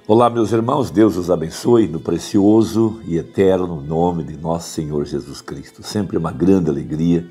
Olá, meus irmãos, Deus os abençoe no precioso e eterno nome de nosso Senhor Jesus Cristo. Sempre uma grande alegria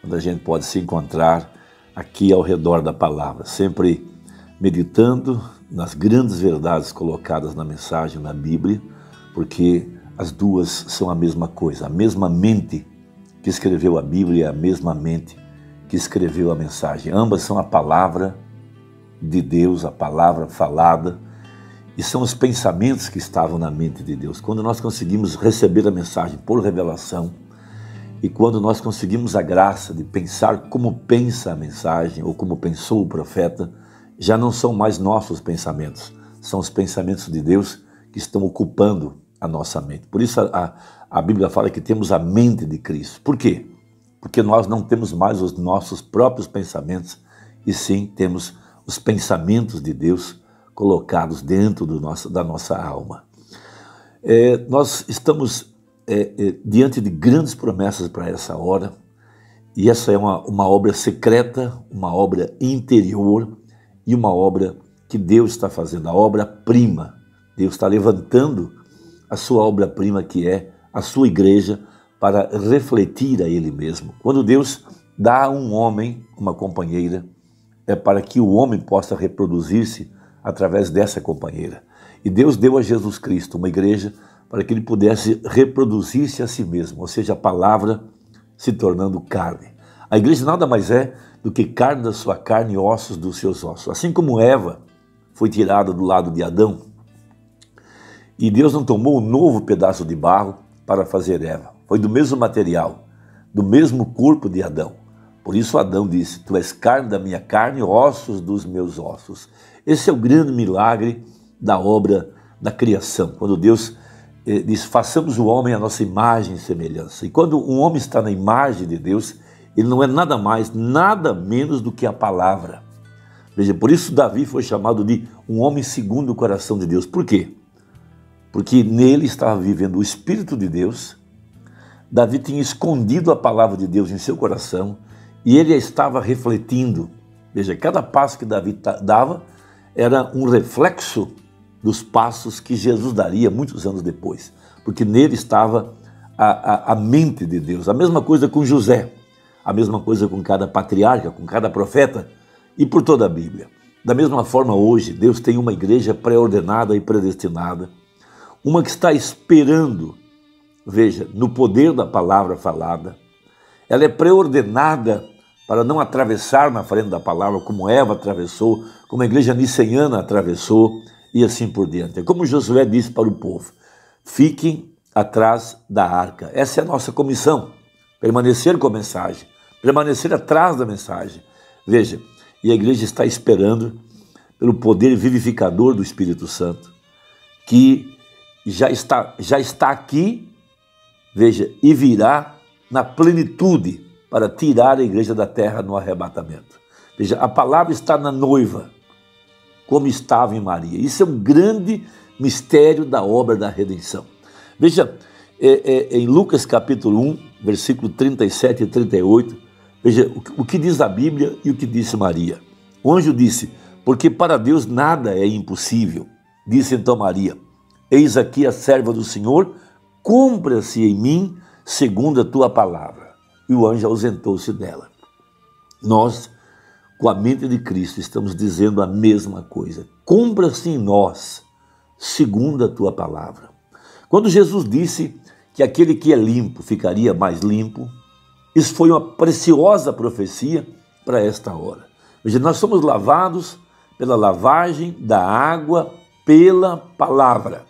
quando a gente pode se encontrar aqui ao redor da palavra, sempre meditando nas grandes verdades colocadas na mensagem, na Bíblia, porque as duas são a mesma coisa, a mesma mente que escreveu a Bíblia é a mesma mente que escreveu a mensagem. Ambas são a palavra de Deus, a palavra falada, e são os pensamentos que estavam na mente de Deus. Quando nós conseguimos receber a mensagem por revelação e quando nós conseguimos a graça de pensar como pensa a mensagem ou como pensou o profeta, já não são mais nossos pensamentos, são os pensamentos de Deus que estão ocupando a nossa mente. Por isso a Bíblia fala que temos a mente de Cristo. Por quê? Porque nós não temos mais os nossos próprios pensamentos, e sim temos os pensamentos de Deus colocados dentro da nossa alma. Nós estamos diante de grandes promessas para essa hora, e essa é uma obra secreta, uma obra interior e uma obra que Deus está fazendo, a obra-prima. Deus está levantando a sua obra-prima, que é a sua igreja, para refletir a Ele mesmo. Quando Deus dá a um homem uma companheira, é para que o homem possa reproduzir-se através dessa companheira. E Deus deu a Jesus Cristo uma igreja para que ele pudesse reproduzir-se a si mesmo, ou seja, a palavra se tornando carne. A igreja nada mais é do que carne da sua carne e ossos dos seus ossos. Assim como Eva foi tirada do lado de Adão, e Deus não tomou um novo pedaço de barro para fazer Eva. Foi do mesmo material, do mesmo corpo de Adão. Por isso Adão disse: tu és carne da minha carne e ossos dos meus ossos. Esse é o grande milagre da obra da criação. Quando Deus diz: façamos o homem à nossa imagem e semelhança. E quando um homem está na imagem de Deus, ele não é nada mais, nada menos do que a palavra. Veja, por isso Davi foi chamado de um homem segundo o coração de Deus. Por quê? Porque nele estava vivendo o Espírito de Deus. Davi tinha escondido a palavra de Deus em seu coração e ele a estava refletindo. Veja, cada passo que Davi dava era um reflexo dos passos que Jesus daria muitos anos depois, porque nele estava a mente de Deus. A mesma coisa com José, a mesma coisa com cada patriarca, com cada profeta e por toda a Bíblia. Da mesma forma, hoje, Deus tem uma igreja pré-ordenada e predestinada, uma que está esperando, veja, no poder da palavra falada. Ela é pré-ordenada para não atravessar na frente da palavra, como Eva atravessou, como a igreja niceniana atravessou, e assim por diante. É como Josué disse para o povo: fiquem atrás da arca. Essa é a nossa comissão, permanecer com a mensagem, permanecer atrás da mensagem. Veja, e a igreja está esperando pelo poder vivificador do Espírito Santo, que já está aqui, veja, e virá na plenitude para tirar a igreja da terra no arrebatamento. Veja, a palavra está na noiva, como estava em Maria. Isso é um grande mistério da obra da redenção. Veja, em Lucas capítulo 1, versículo 37 e 38, veja o que diz a Bíblia e o que disse Maria. O anjo disse: porque para Deus nada é impossível. Disse então Maria: eis aqui a serva do Senhor, cumpra-se em mim segundo a tua palavra. E o anjo ausentou-se dela. Nós, com a mente de Cristo, estamos dizendo a mesma coisa. Cumpra-se em nós segundo a tua palavra. Quando Jesus disse que aquele que é limpo ficaria mais limpo, isso foi uma preciosa profecia para esta hora. Veja, nós somos lavados pela lavagem da água pela palavra.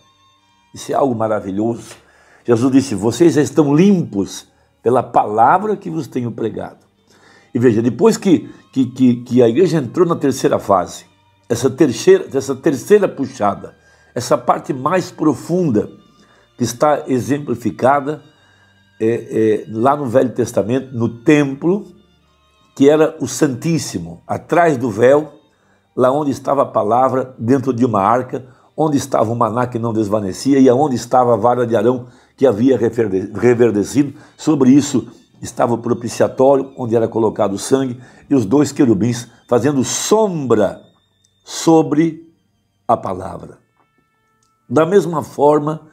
Isso é algo maravilhoso. Jesus disse: vocês já estão limpos pela palavra que vos tenho pregado. E veja, depois que a igreja entrou na terceira fase, essa terceira puxada, essa parte mais profunda que está exemplificada lá no Velho Testamento, no templo, que era o Santíssimo, atrás do véu, lá onde estava a palavra, dentro de uma arca, onde estava o maná que não desvanecia e aonde estava a vara de Arão que havia reverdecido. Sobre isso estava o propiciatório, onde era colocado o sangue, e os dois querubins fazendo sombra sobre a palavra. Da mesma forma,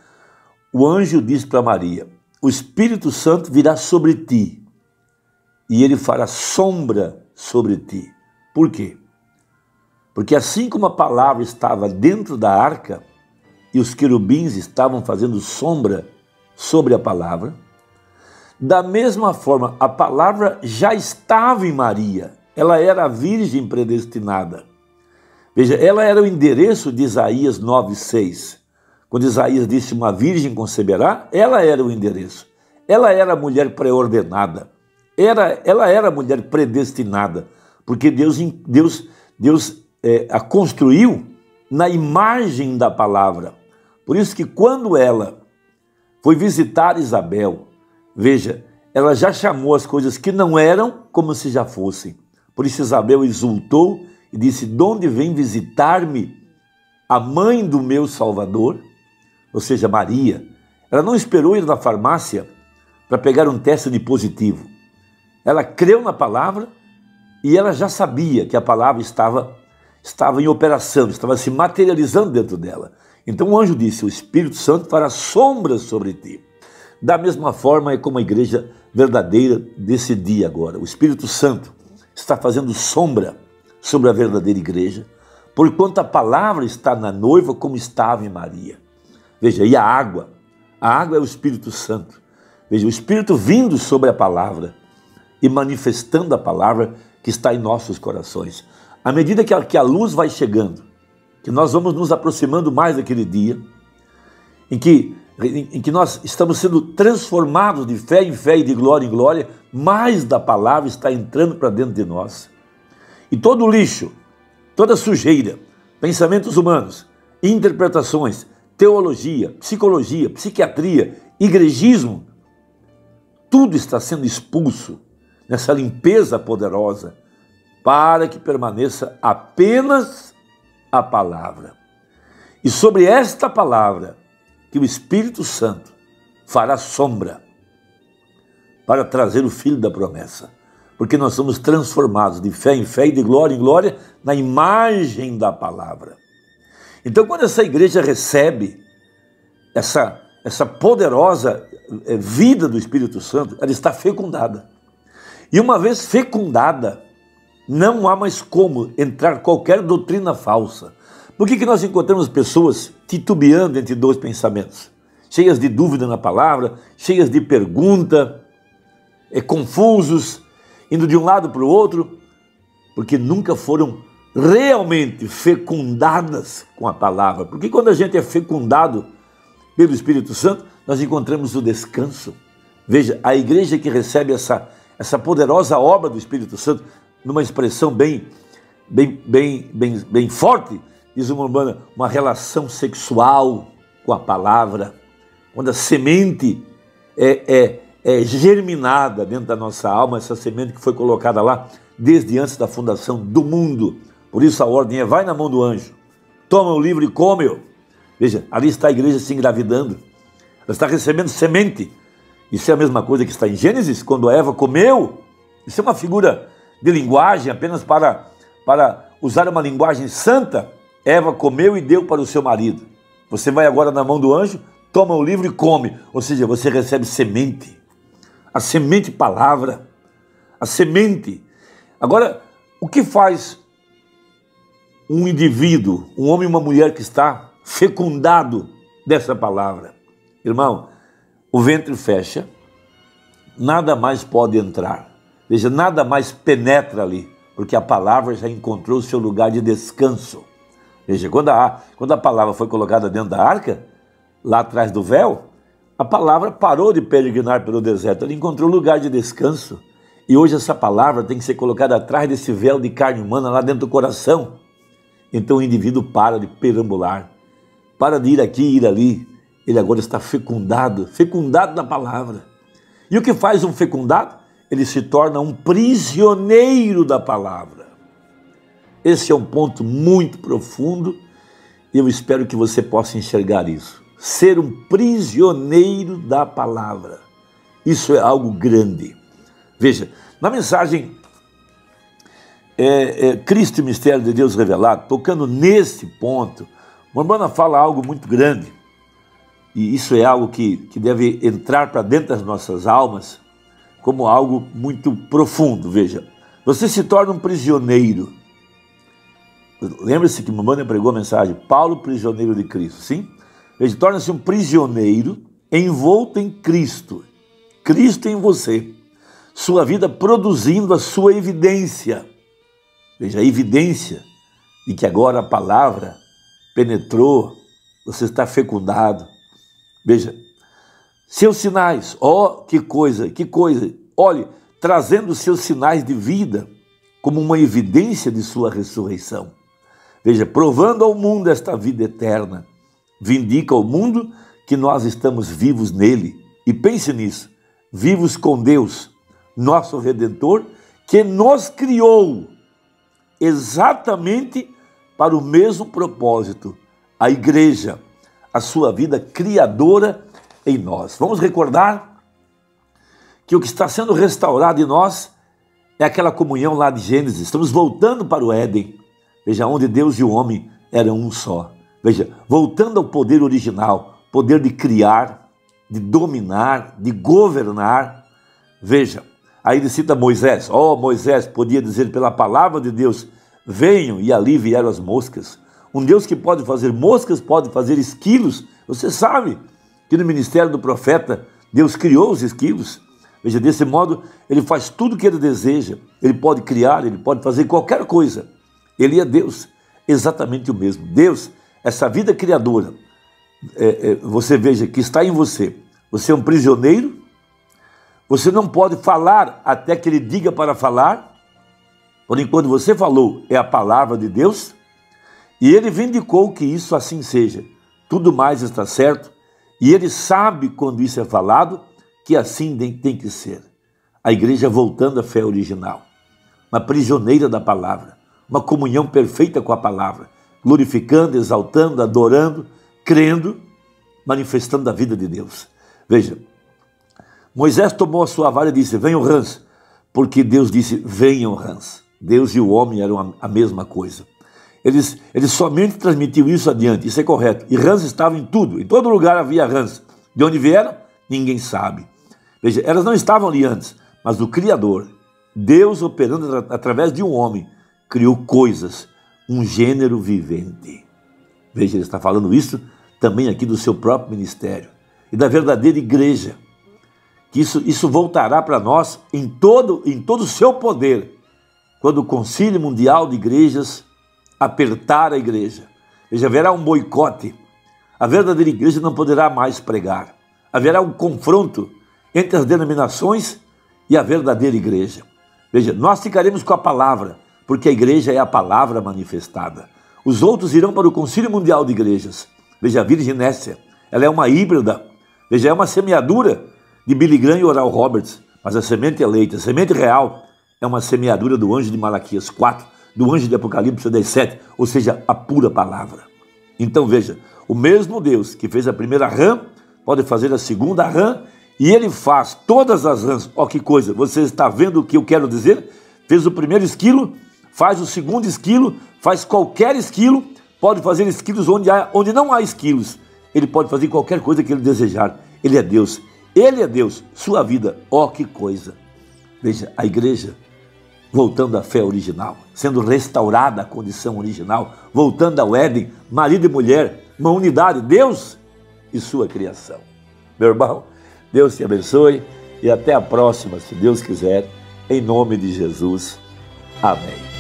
o anjo disse para Maria: o Espírito Santo virá sobre ti e ele fará sombra sobre ti. Por quê? Porque assim como a palavra estava dentro da arca e os querubins estavam fazendo sombra sobre a palavra, da mesma forma a palavra já estava em Maria. Ela era a virgem predestinada. Veja, ela era o endereço de Isaías 9:6. Quando Isaías disse uma virgem conceberá, ela era o endereço. Ela era a mulher pré-ordenada. Ela era a mulher predestinada, porque Deus a construiu na imagem da palavra. Por isso que quando ela foi visitar Isabel, veja, ela já chamou as coisas que não eram como se já fossem. Por isso Isabel exultou e disse: de onde vem visitar-me a mãe do meu Salvador? Ou seja, Maria. Ela não esperou ir na farmácia para pegar um teste de positivo. Ela creu na palavra e ela já sabia que a palavra estava em operação, estava se materializando dentro dela. Então o anjo disse: o Espírito Santo fará sombras sobre ti. Da mesma forma é como a igreja verdadeira desse dia agora. O Espírito Santo está fazendo sombra sobre a verdadeira igreja, porquanto a palavra está na noiva como estava em Maria. Veja, e a água é o Espírito Santo. Veja, o Espírito vindo sobre a palavra e manifestando a palavra que está em nossos corações. À medida que a luz vai chegando, que nós vamos nos aproximando mais daquele dia, em que nós estamos sendo transformados de fé em fé e de glória em glória, mais da palavra está entrando para dentro de nós. E todo o lixo, toda sujeira, pensamentos humanos, interpretações, teologia, psicologia, psiquiatria, igrejismo, tudo está sendo expulso nessa limpeza poderosa para que permaneça apenas a palavra. E sobre esta palavra que o Espírito Santo fará sombra para trazer o Filho da promessa, porque nós somos transformados de fé em fé e de glória em glória na imagem da palavra. Então, quando essa igreja recebe essa poderosa vida do Espírito Santo, ela está fecundada. E uma vez fecundada, não há mais como entrar qualquer doutrina falsa. Por que nós encontramos pessoas titubeando entre dois pensamentos? Cheias de dúvida na palavra, cheias de pergunta, confusos, indo de um lado para o outro, porque nunca foram realmente fecundadas com a palavra. Porque quando a gente é fecundado pelo Espírito Santo, nós encontramos o descanso. Veja, a igreja que recebe essa poderosa obra do Espírito Santo, numa expressão bem forte, diz uma urbana, uma relação sexual com a palavra, quando a semente é germinada dentro da nossa alma, essa semente que foi colocada lá desde antes da fundação do mundo. Por isso a ordem é: vai na mão do anjo, toma o livro e come-o. Veja, ali está a igreja se engravidando, ela está recebendo semente. Isso é a mesma coisa que está em Gênesis, quando a Eva comeu. Isso é uma figura de linguagem apenas para usar uma linguagem santa. Eva comeu e deu para o seu marido. Você vai agora na mão do anjo, toma o livro e come. Ou seja, você recebe semente. A semente palavra. A semente. Agora, o que faz um indivíduo, um homem e uma mulher que está fecundado dessa palavra? Irmão, o ventre fecha, nada mais pode entrar. Veja, nada mais penetra ali, porque a palavra já encontrou o seu lugar de descanso. Veja, quando a palavra foi colocada dentro da arca, lá atrás do véu, a palavra parou de peregrinar pelo deserto, ela encontrou lugar de descanso. E hoje essa palavra tem que ser colocada atrás desse véu de carne humana, lá dentro do coração. Então o indivíduo para de perambular, para de ir aqui e ir ali. Ele agora está fecundado na palavra. E o que faz um fecundado? Ele se torna um prisioneiro da palavra. Esse é um ponto muito profundo e eu espero que você possa enxergar isso. Ser um prisioneiro da palavra. Isso é algo grande. Veja, na mensagem Cristo e Mistério de Deus Revelado, tocando nesse ponto, Urbana fala algo muito grande, e isso é algo que deve entrar para dentro das nossas almas como algo muito profundo. Veja, você se torna um prisioneiro. Lembre-se que Urbana pregou a mensagem, Paulo, prisioneiro de Cristo, sim? Veja, torna-se um prisioneiro envolto em Cristo, Cristo em você, sua vida produzindo a sua evidência. Veja, a evidência de que agora a palavra penetrou, você está fecundado. Veja, seus sinais, que coisa, olhe, trazendo seus sinais de vida como uma evidência de sua ressurreição. Veja, provando ao mundo esta vida eterna, vindica ao mundo que nós estamos vivos nele. E pense nisso, vivos com Deus, nosso Redentor, que nos criou exatamente para o mesmo propósito, a igreja, a sua vida criadora em nós. Vamos recordar que o que está sendo restaurado em nós é aquela comunhão lá de Gênesis. Estamos voltando para o Éden, veja, onde Deus e o homem eram um só. Veja, voltando ao poder original, poder de criar, de dominar, de governar. Veja, aí ele cita Moisés. Moisés podia dizer pela palavra de Deus, venham, e ali vieram as moscas. Um Deus que pode fazer moscas, pode fazer esquilos. Você sabe que no ministério do profeta, Deus criou os esquilos. Veja, desse modo, ele faz tudo o que ele deseja. Ele pode criar, ele pode fazer qualquer coisa. Ele é Deus, exatamente o mesmo. Deus, essa vida criadora, você veja que está em você. Você é um prisioneiro, você não pode falar até que ele diga para falar. Porém, quando você falou, é a palavra de Deus, e ele vindicou que isso assim seja. Tudo mais está certo, e ele sabe quando isso é falado, que assim tem que ser. A igreja voltando à fé original, uma prisioneira da palavra, uma comunhão perfeita com a palavra, glorificando, exaltando, adorando, crendo, manifestando a vida de Deus. Veja, Moisés tomou a sua vara e disse, venham rãs, porque Deus disse, venham rãs. Deus e o homem eram a mesma coisa. Eles somente transmitiam isso adiante, isso é correto. E rãs estavam em tudo, em todo lugar havia rãs. De onde vieram? Ninguém sabe. Veja, elas não estavam ali antes, mas o Criador, Deus operando através de um homem, criou coisas, um gênero vivente. Veja, ele está falando isso também aqui do seu próprio ministério e da verdadeira igreja, que isso voltará para nós em todo o seu poder, quando o Concílio Mundial de Igrejas apertar a igreja. Veja, haverá um boicote, a verdadeira igreja não poderá mais pregar, haverá um confronto entre as denominações e a verdadeira igreja. Veja, nós ficaremos com a palavra, porque a igreja é a palavra manifestada. Os outros irão para o Concílio Mundial de Igrejas. Veja, a Virginésia, ela é uma híbrida, veja, é uma semeadura de Billy Graham e Oral Roberts, mas a semente eleita, a semente real, é uma semeadura do anjo de Malaquias 4, do anjo de Apocalipse 17, ou seja, a pura palavra. Então veja, o mesmo Deus que fez a primeira rã, pode fazer a segunda rã, e ele faz todas as rãs. Que coisa, você está vendo o que eu quero dizer? Fez o primeiro esquilo, faz o segundo esquilo, faz qualquer esquilo, pode fazer esquilos onde não há esquilos. Ele pode fazer qualquer coisa que ele desejar. Ele é Deus, sua vida, que coisa. Veja, a igreja voltando à fé original, sendo restaurada à condição original, voltando ao Éden, marido e mulher, uma unidade, Deus e sua criação. Meu irmão, Deus te abençoe e até a próxima, se Deus quiser, em nome de Jesus. Amém.